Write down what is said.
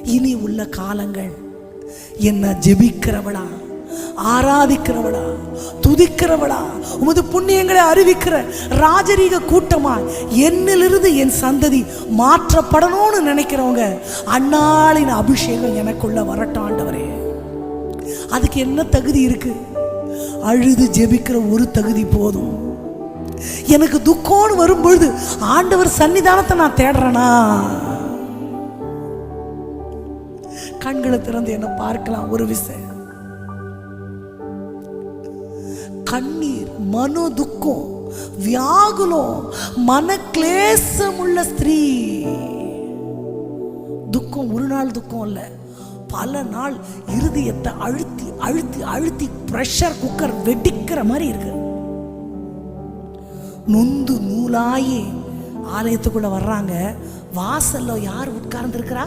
இனி உள்ள காலங்கள் என்ன ஜெபிக்கிறவளா, ஆராதிக்கிறவளா, துதிக்கிறவளா, உமது புண்ணியங்களை அறிவிக்கிற ராஜரீக கூட்டமா என்னிலிருந்து என் சந்ததி மாற்றப்படணும்னு நினைக்கிறவங்க அன்னாளின் அபிஷேகம் எனக்குள்ள வரட்டும் ஆண்டவரே. அதுக்கு என்ன தகுதி இருக்கு? அழுது ஜெபிக்கிற ஒரு தகுதி போதும். எனக்கு துக்கம்னு வரும்பொழுது ஆண்டவர் சன்னிதானத்தை நான் தேடுறேனா? கண்களை திறந்து என்ன பார்க்கலாம். ஒரு விஷயம், கண்ணீர், மனோ துக்கம், வியாகுலம், மன கிளேசம் உள்ள ஸ்திரீ. துக்கம் ஒரு நாள் துக்கம் இல்ல, பல நாள் இருதயத்தை அழுத்தி அழுத்தி அழுத்தி பிரஷர் குக்கர் வெடிக்கிற மாதிரி இருக்கு. நொந்து நூலாயி ஆலயத்துக்குள்ள வர்றாங்க. வாசல்ல யார் உட்கார்ந்து இருக்கிறா?